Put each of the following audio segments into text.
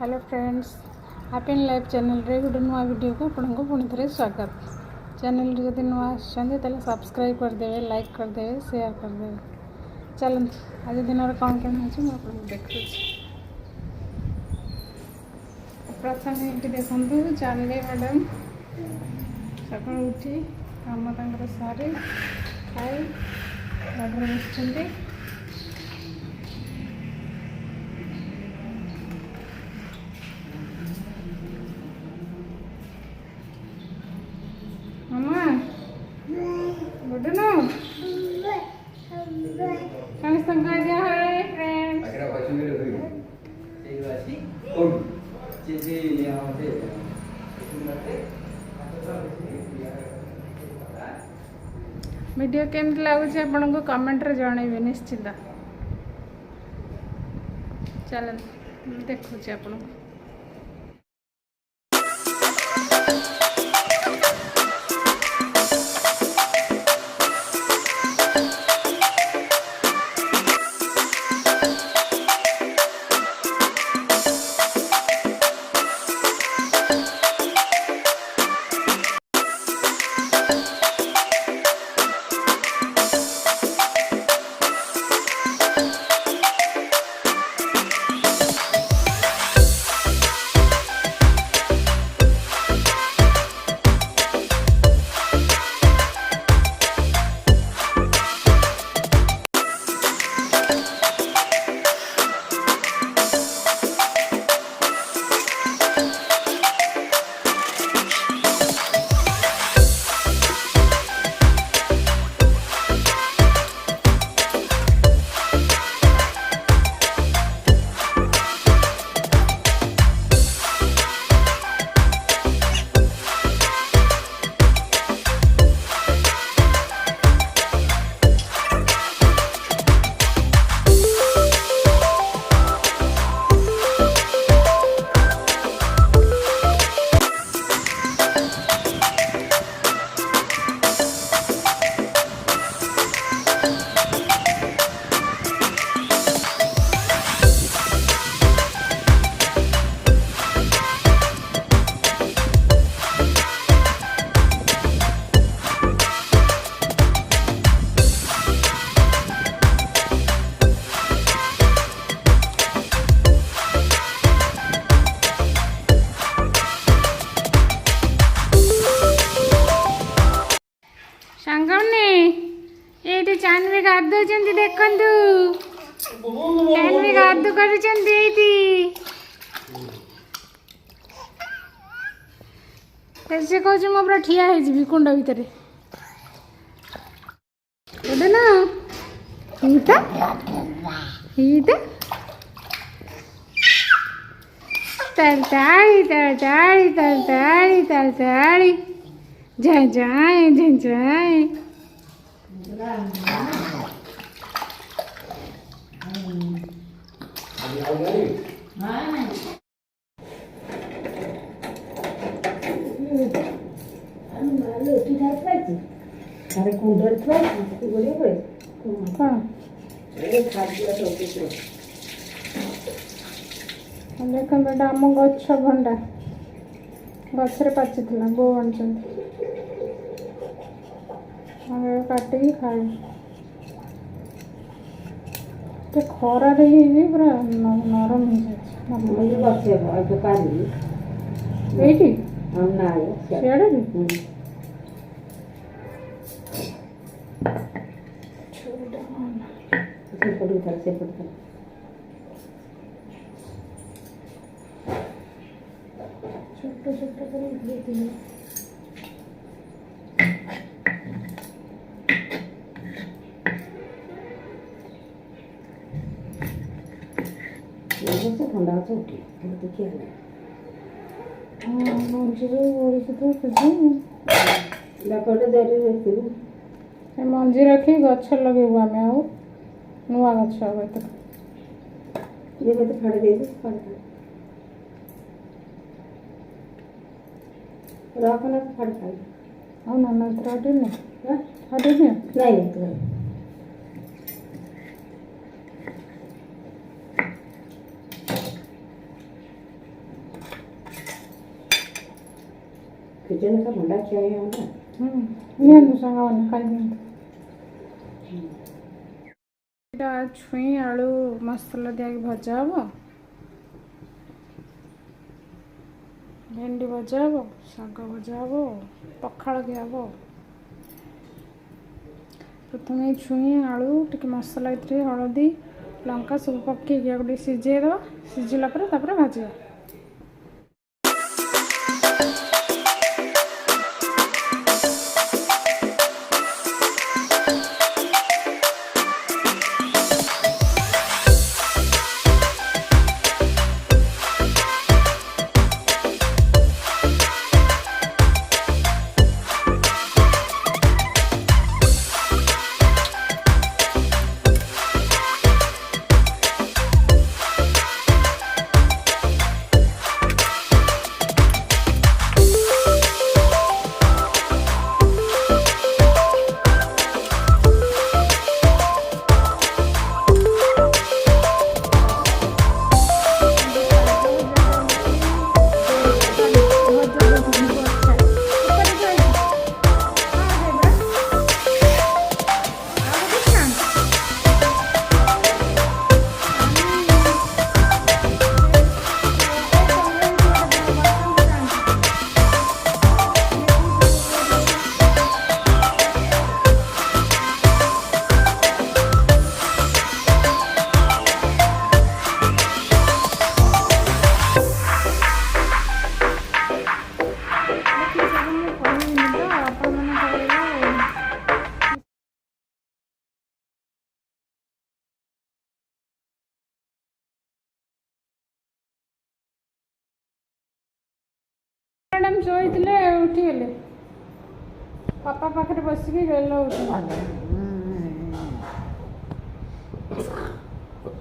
Hello friends, happy in life channel रे गोटे नुआ वीडियो को आपको पुणी थे स्वागत। चैनल जब नुआ आते सब्सक्राइब करदे, लाइक करदे, शेयर करदे। चलते आज दिन कौन कौन अच्छे मुझे देखुँ। प्रथम ये देखूँ जानवी मैडम सका उठी कम सारी खाए गाड़ी बस मामा गुड नो समस्त हाय फ्रेंड्स वीडियो केमती लगुच आपण को कमेंट रे जणेबे निश्चित। चल देखुचे आपण ये जानवी गाधो देखु जानवी गाधु कर कहूँ मो पूरा ठिया हो कुंड भितर ना हीता हीता तरताड़ी तरताड़ी तरताड़ी तरताड़ी झंझाए झंझाए देखते आम गछ भंडा गचर पाची बो आन काटिकी खाए खरा पूरा नरम हो छोटे छोटे कर ठंडा देखिए मंजी रखी गछ लगेबू आम आउ नुआ गछ ये फाड़ी दे रखना फाड़ी खाई हाँ ना फाड़ी नहीं फाड़ी नहीं किचन का भंडार चाहिए ना। ନିଅନ୍ତୁ ସାଙ୍ଗମାନେ ଖାଇଦିଅନ୍ତୁ। ଏଇଟା ଛୁଇଁ ଆଳୁ ମସଲା ଦିଆକି ଭଜା ହେବ, ଭେଣ୍ଡି ଭଜା ହେବ, ଶାଗ ଭଜା ହେବ, ପଖାଳ ଖିଆ ହେବ। ପ୍ରଥମେ ଛୁଇଁ ଆଳୁ ଟିକେ ମସଲା ଭିତରେ ହଳଦୀ ଲଙ୍କା ସବୁ ପକାଇକି ଆକୁ ଟିକେ ସିଝେଇଦେବା। ସିଝିଲା ପରେ ତାପରେ ଭାଜିବା। ମ୍ୟାଡ଼ାମ୍ ଶୋଇଥିଲେ ଉଠିଗଲେ, ବାପା ପାଖରେ ବସିକି ଗେଲ ହେଉଛନ୍ତି।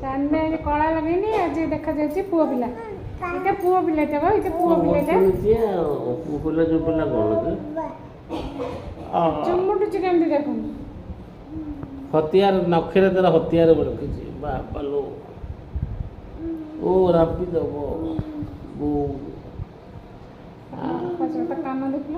ସାନବେ ଆଜି କଳା ଲଗେଇନି, ଆଜି ଦେଖାଯାଉଛି ପୁଅ ପିଲା। ଏଇଟା ପୁଅ ପିଲାଟା ବା, ଏଇଟା ପୁଅ ପିଲାଟା ଚୁମୁଟୁଛି କେମିତି ଦେଖନ୍ତୁ। ହତିଆର ନଖରେ ତାର ହତିଆର ରଖିଛି। ବାପାଲୋ ଓ ରାପି ଦବ କାନ ଦେଖିଲ।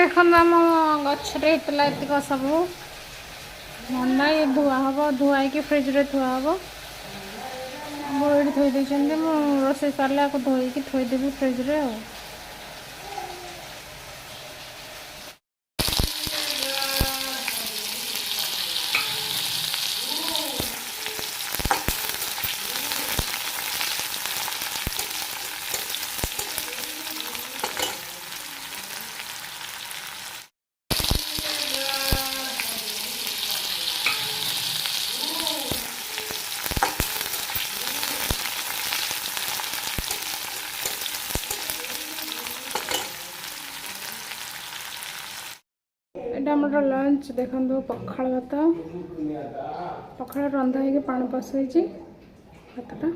देखो आम गचरे होता एतिक सब मंडा ये धुआ हम धुआई फ्रिज रे थुआ हम वो ये थोदे रोसे सारे आपको धोईकी थोदेवी फ्रिज रे आ एटा हमर लंच देखो पखाड़ भात पखाड़ रंधा है पानी पसई भातटा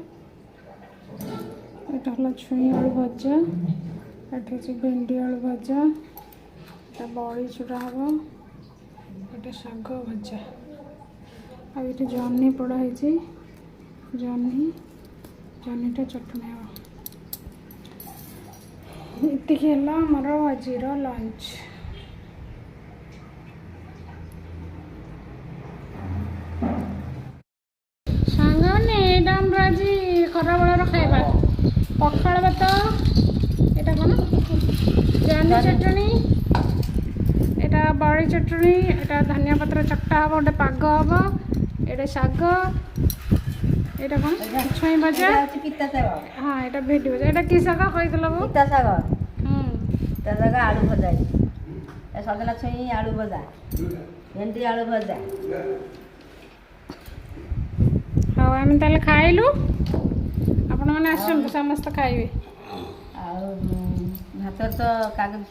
एटा हला छुई आलू भजा एटा हচ্ছে भेंडी आलू भजा एटा बड़ी चूड़ा हम एटा शाग भजा आ ये जह्नी पोड़ा है जह्नीटा चटनी हम इतिक आमर आज लंच आज खरा बेलर खाइबा पखाड़ भात एटा कौन जह्नी चटनी एटा बड़ी चटनी एटा धनिया पत्र चकटा हम गोटे पाग हम एटा शाग एटा कौन छुई भजा हाँ एटा भेंडी भजा एटा कि शाग कहीदेल वो पिता शाग आलू भजा सजना छुई आलू भजा भेंडी आलू भजा हाँ आम ताले खाइलु आपण मैंने आसନ୍ତୁ समस्त खाइबे भात तो कागज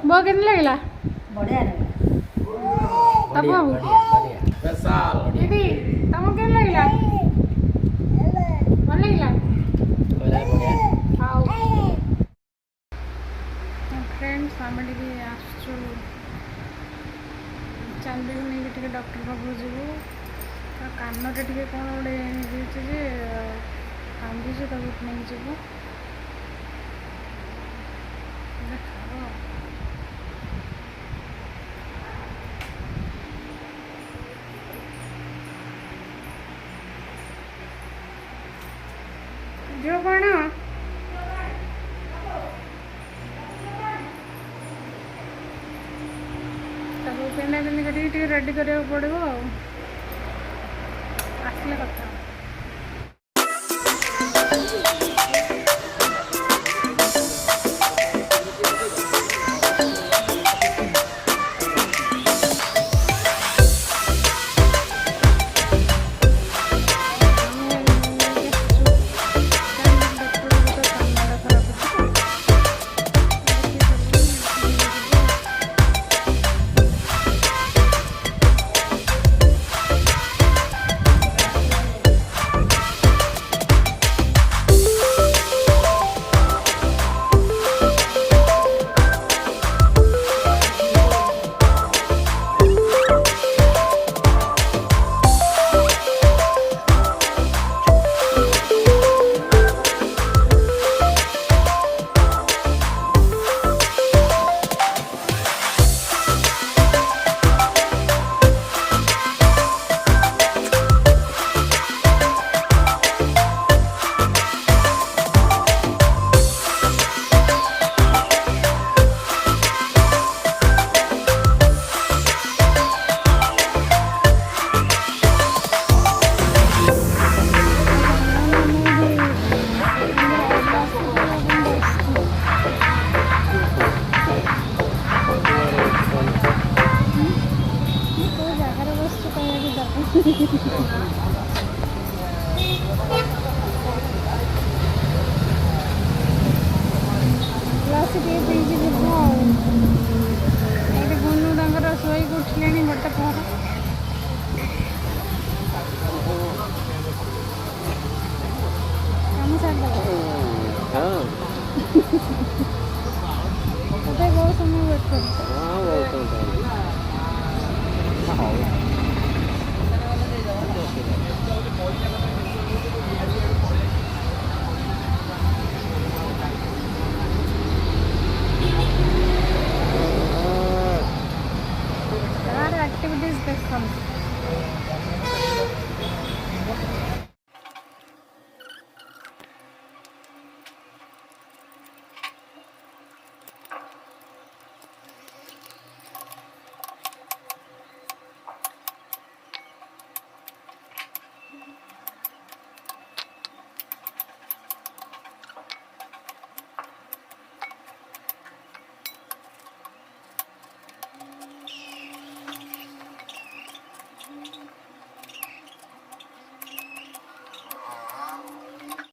वो कितने लगला बढ़िया तब बाबू दीदी तुमको केन लगला भल लगला हाँ फ्रेंड्स आम टे आसु चांदी को नहीं डॉक्टर पाक जीवु कान टे कौन गोटे कांदी नहीं जीवु जो कौन पेना पेन कर रेडी करा पड़ो आसले कथा ଗ୍ଲାସ୍ ଟିକେ ପିଇକି ଯିବୁ ଆଉ। ଏଇଠି ଗୁନୁ ତାଙ୍କର ଶୋଇକି ଉଠିଲେଣି ଗୋଟେ ପହର। କାମ ସାରିଦେବ। ହଁ ତଥାପି ବହୁତ ସମୟ ୱେଟ୍ କରୁଛ। ହଁ ବହୁତ ହଉ ତାର ଆକ୍ଟିଭିଟିଜ୍ ଦେଖନ୍ତୁ।